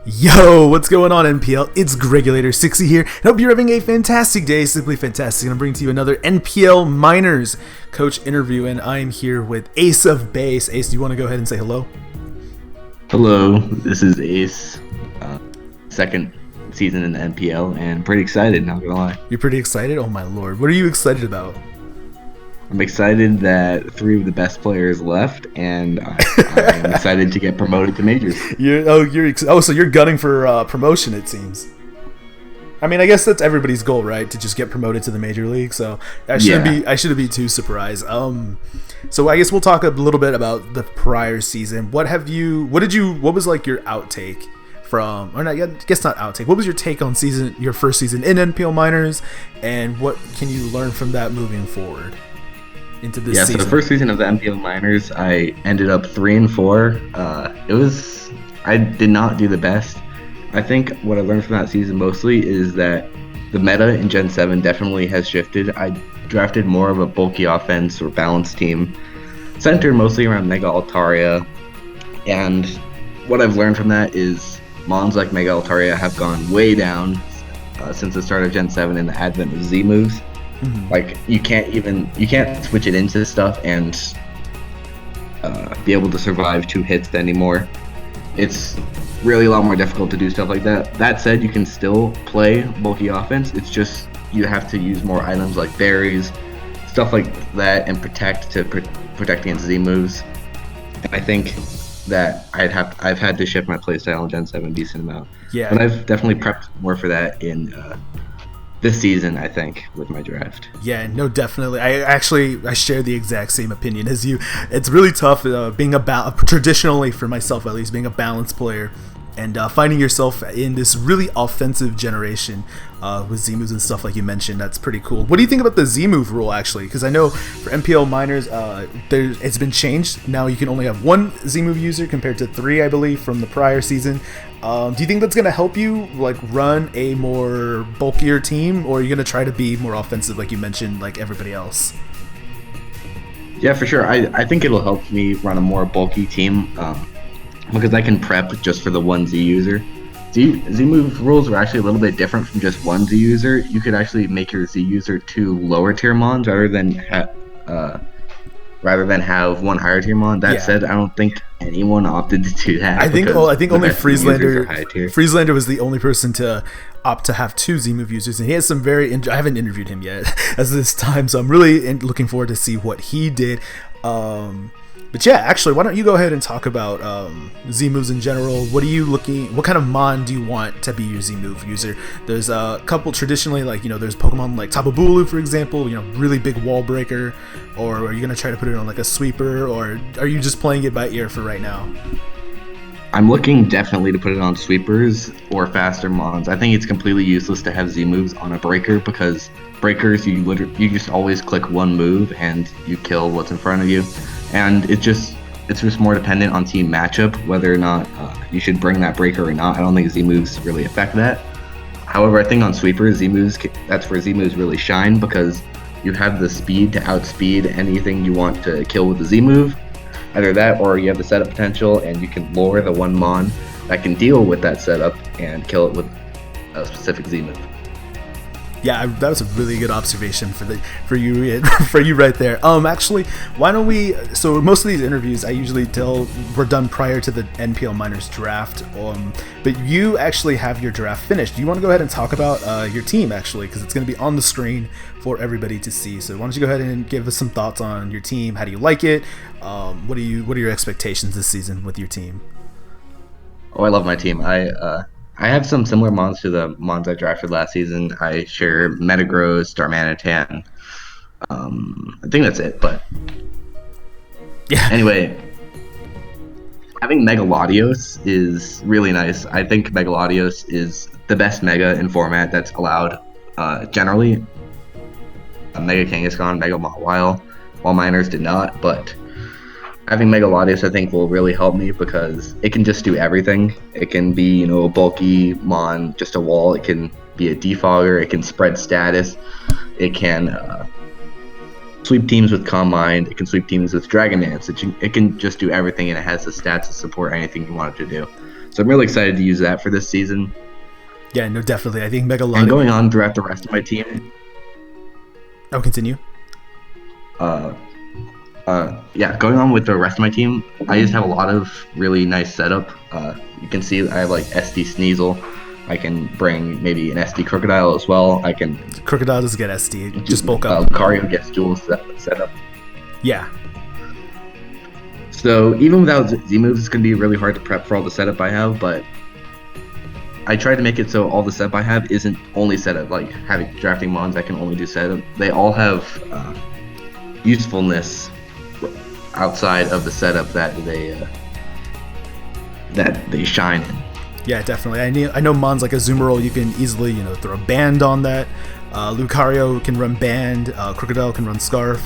Yo, what's going on, NPL? It's Gregulator60 here. I hope you're having a fantastic day, simply fantastic. And I'm bringing to you another NPL Miners coach interview, and I'm here with Ace of Base. Ace, do you want to go ahead and say hello? Hello, this is Ace. Second season in the NPL, and pretty excited, not gonna lie. You're pretty excited? Oh my lord. What are you excited about? I'm excited that 3 of the best players left, and I'm excited to get promoted to majors. So you're gunning for promotion, it seems. I mean, I guess that's everybody's goal, right? To just get promoted to the major league. So I shouldn't be too surprised. So I guess we'll talk a little bit about the prior season. What was like your outtake from, or not, I guess not outtake. What was your take on your first season in NPL Miners, and what can you learn from that moving forward into this season? So the first season of the NPL Miners, I ended up 3-4. I did not do the best. I think what I learned from that season mostly is that the meta in Gen 7 definitely has shifted. I drafted more of a bulky offense or balanced team, centered mostly around Mega Altaria, and what I've learned from that is mons like Mega Altaria have gone way down since the start of Gen 7 and the advent of Z moves. Mm-hmm. Like you can't switch it into stuff and be able to survive 2 hits anymore. It's really a lot more difficult to do stuff like that. That said, you can still play bulky offense. It's just you have to use more items like berries, stuff like that, and protect against Z moves. And I think that I've had to shift my playstyle in Gen 7 a decent amount. Yeah. But I've definitely prepped more for that in this season, I think, with my draft. Yeah, no, definitely. I share the exact same opinion as you. It's really tough being traditionally, for myself at least, being a balanced player and finding yourself in this really offensive generation with Z moves and stuff like you mentioned. That's pretty cool. What do you think about the Z move rule, actually? Because I know for NPL Miners, it's been changed. Now you can only have 1 Z move user compared to 3, I believe, from the prior season. Do you think that's going to help you like run a more bulkier team, or are you going to try to be more offensive like you mentioned, like everybody else? Yeah, for sure. I think it'll help me run a more bulky team because I can prep just for the 1 Z user. Z move rules are actually a little bit different from just 1 Z user. You could actually make your Z user 2 lower tier mons rather than have 1 higher tier mon. That said, I don't think anyone opted to do that. I think only Friezlander was the only person to opt to have 2 Z move users, and he has some I haven't interviewed him yet as this time, so I'm really looking forward to see what he did. But yeah, actually, why don't you go ahead and talk about Z moves in general? What kind of mon do you want to be your Z move user? There's a couple traditionally, like, there's Pokemon like Tapu Bulu, for example, really big wall breaker, or are you going to try to put it on like a sweeper, or are you just playing it by ear for right now? I'm looking definitely to put it on sweepers or faster mons. I think it's completely useless to have Z moves on a breaker, because breakers, you just always click 1 move and you kill what's in front of you. And it's just more dependent on team matchup whether or not you should bring that breaker or not. I don't think Z moves really affect that. However, I think on sweepers, that's where Z moves really shine, because you have the speed to outspeed anything you want to kill with the Z move. Either that, or you have the setup potential and you can lure the 1 mon that can deal with that setup and kill it with a specific Z move. Yeah, that was a really good observation for you right there. Actually, why don't we? So most of these interviews I usually were done prior to the NPL Miners draft. But you actually have your draft finished. Do you want to go ahead and talk about your team, actually, because it's going to be on the screen for everybody to see. So why don't you go ahead and give us some thoughts on your team? How do you like it? What are your expectations this season with your team? Oh, I love my team. I have some similar mons to the mons I drafted last season. I share Metagross, Darmanitan. I think that's it, but yeah. Anyway, having Megalodios is really nice. I think Megalodios is the best Mega in format that's allowed generally. Mega Kangaskhan, Mega Mawile, while Miners did not, but having Megalodios, I think, will really help me because it can just do everything. It can be, a bulky mon, just a wall. It can be a defogger. It can spread status. It can sweep teams with Calm Mind. It can sweep teams with Dragon Dance. It can just do everything, and it has the stats to support anything you want it to do. So I'm really excited to use that for this season. Yeah, no, definitely. I think Megalodic. And going on throughout the rest of my team. Oh, continue. Yeah, going on with the rest of my team, I just have a lot of really nice setup. You can see I have like SD Sneasel. I can bring maybe an SD Crocodile as well. I can. Crocodile does get SD. Just bulk up. Lucario gets dual setup. Yeah. So even without Z moves, it's going to be really hard to prep for all the setup I have, but I try to make it so all the setup I have isn't only setup, like having drafting mons I can only do setup. They all have usefulness outside of the setup that they shine in. Yeah, definitely. I know mons like Azumarill, you can easily, throw Band on that. Lucario can run Band. Crocodile can run Scarf.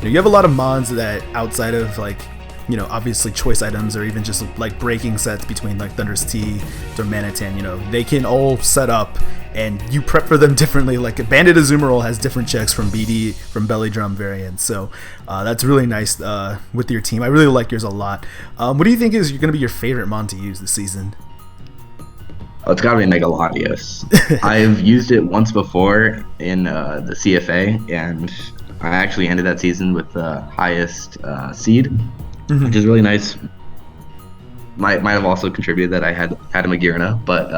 You have a lot of mons that outside of like, obviously choice items or even just like breaking sets between like Thunder's Tea or Manitan, they can all set up and you prep for them differently. Like Bandit Azumarill has different checks from BD, from Belly Drum variants. So that's really nice with your team. I really like yours a lot. What do you think is going to be your favorite mon to use this season? Oh, it's gotta be Megalodios. I've used it once before in the CFA, and I actually ended that season with the highest seed, which is really nice. Might have also contributed that I had a Magirna, but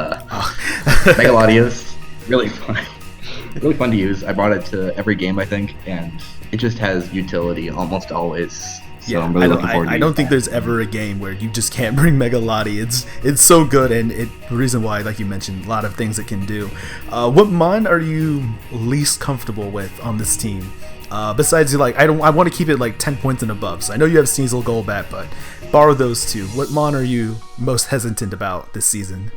Megalodios, really fun to use. I brought it to every game I think, and it just has utility almost always. So yeah, I'm really looking forward to I don't think there's ever a game where you just can't bring Megalodi. It's so good, and the reason why, like you mentioned, a lot of things it can do. What mon are you least comfortable with on this team? Besides, I want to keep it like 10 points and above. So I know you have Sneasel, Golbat, but borrow those two. What mon are you most hesitant about this season?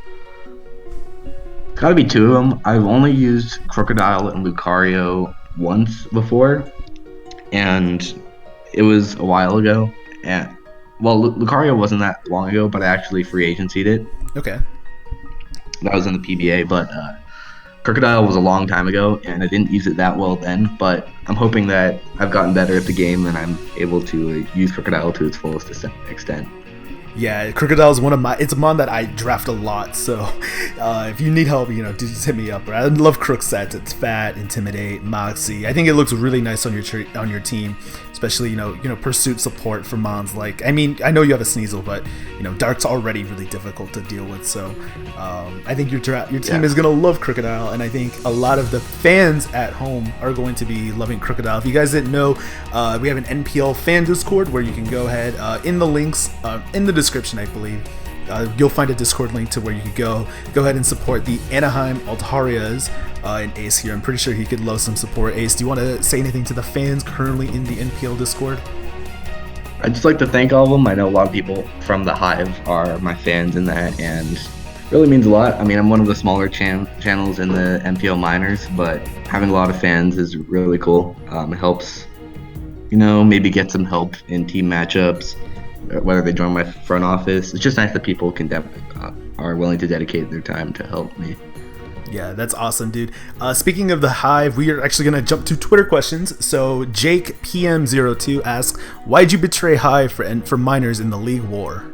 It's gotta be two of them. I've only used Crocodile and Lucario once before, and it was a while ago. And Lucario wasn't that long ago, but I actually free agency'd it. Okay. That was in the PBA, but Crocodile was a long time ago, and I didn't use it that well then, but I'm hoping that I've gotten better at the game and I'm able to use Crocodile to its fullest extent. Yeah, Crocodile is it's a mon that I draft a lot, so if you need help, just hit me up. I love Crook sets. It's Fat, Intimidate, Moxie. I think it looks really nice on your team, especially pursuit support for mons like. I mean, I know you have a Sneasel, but Dark's already really difficult to deal with. So I think your team is gonna love Crocodile, and I think a lot of the fans at home are going to be loving Crocodile. If you guys didn't know, we have an NPL fan Discord where you can go ahead in the links in the description, I believe. You'll find a Discord link to where you could go ahead and support the Anaheim Altarias and Ace here. I'm pretty sure he could love some support. Ace, do you want to say anything to the fans currently in the NPL Discord? I'd just like to thank all of them. I know a lot of people from the Hive are my fans in that, and it really means a lot. I mean, I'm one of the smaller channels in the NPL minors, but having a lot of fans is really cool. It helps, maybe get some help in team matchups, whether they join my front office. It's just nice that people are willing to dedicate their time to help me. Yeah, that's awesome, dude. Speaking of the Hive, we are actually going to jump to Twitter questions. So Jake PM02 asks, why'd you betray Hive for minors in the League War?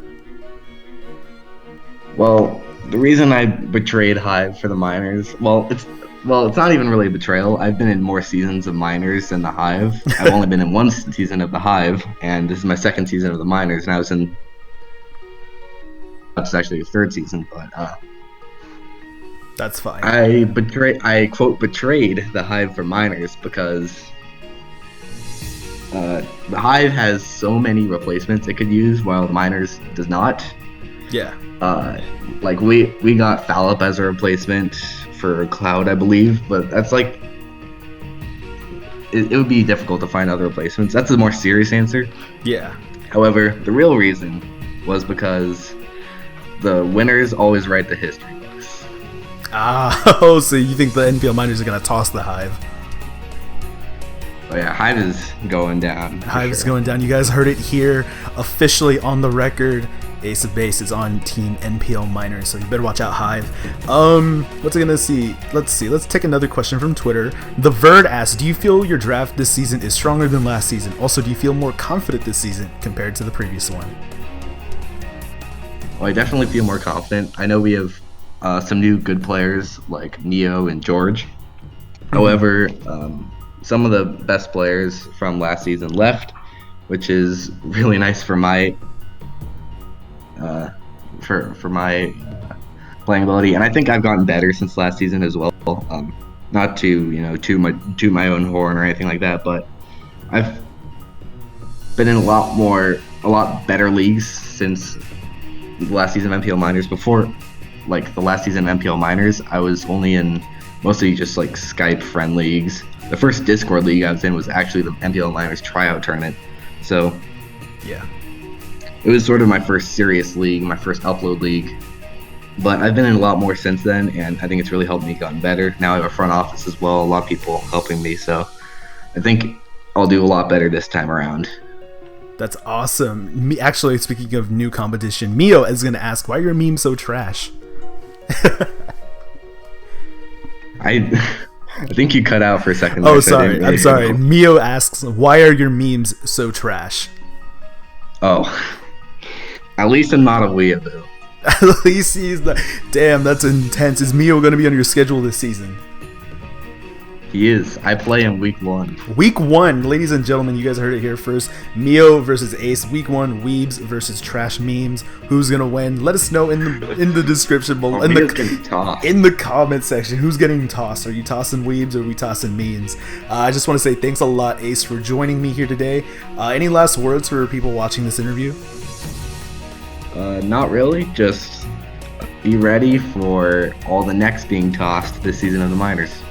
Well, the reason I betrayed Hive for the minors, it's not even really a betrayal. I've been in more seasons of minors than the Hive. I've only been in one season of the Hive, and this is my second season of the minors, and it's actually the third season, but that's fine. I quote betrayed the Hive for minors because the Hive has so many replacements it could use, while minors does not. Yeah. Like we got Fallop as a replacement for Cloud, I believe, but that's like it would be difficult to find other replacements. That's a more serious answer. Yeah. However, the real reason was because the winners always write the history books. So you think the NPL minors are gonna toss the Hive? Oh yeah, Hive is going down. Hive is going down. You guys heard it here officially on the record. Ace of Base is on Team NPL Minors, so you better watch out, Hive. What's I gonna see? Let's see. Let's take another question from Twitter. The Verd asks, do you feel your draft this season is stronger than last season? Also, do you feel more confident this season compared to the previous one? Well, I definitely feel more confident. I know we have some new good players like Neo and George. However, some of the best players from last season left, which is really nice for my for my playing ability. And I think I've gotten better since last season as well. Not to to my own horn or anything like that, but I've been in a lot better leagues since the last season of NPL Minors. Before, like the last season of NPL Minors, I was only in mostly just like Skype friend leagues. The first Discord league I was in was actually the NPL Minors tryout tournament. So yeah, it was sort of my first serious league, my first upload league. But I've been in a lot more since then, and I think it's really helped me gotten better. Now I have a front office as well, a lot of people helping me, so I think I'll do a lot better this time around. That's awesome. Actually, speaking of new competition, Mio is going to ask, why are your memes so trash? I think you cut out for a second. Oh, sorry. I'm sorry. Mio asks, why are your memes so trash? Oh, at least I'm not a weeaboo. At least he's the... Damn, that's intense. Is Mio going to be on your schedule this season? He is. I play in week 1. Week 1, ladies and gentlemen, you guys heard it here first. Mio versus Ace. Week 1, Weebs versus Trash Memes. Who's gonna win? Let us know in the description below. In the comment section, who's getting tossed? Are you tossing Weebs or are we tossing memes? I just want to say thanks a lot, Ace, for joining me here today. Any last words for people watching this interview? Not really. Just be ready for all the necks being tossed this season of the Minors.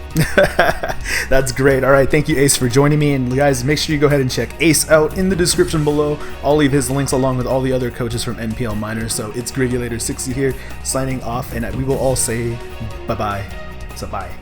That's great. All right, thank you, Ace, for joining me. And guys, make sure you go ahead and check Ace out in the description below. I'll leave his links along with all the other coaches from NPL Minors. So it's Gravulator60 here, signing off, and we will all say bye-bye. So bye.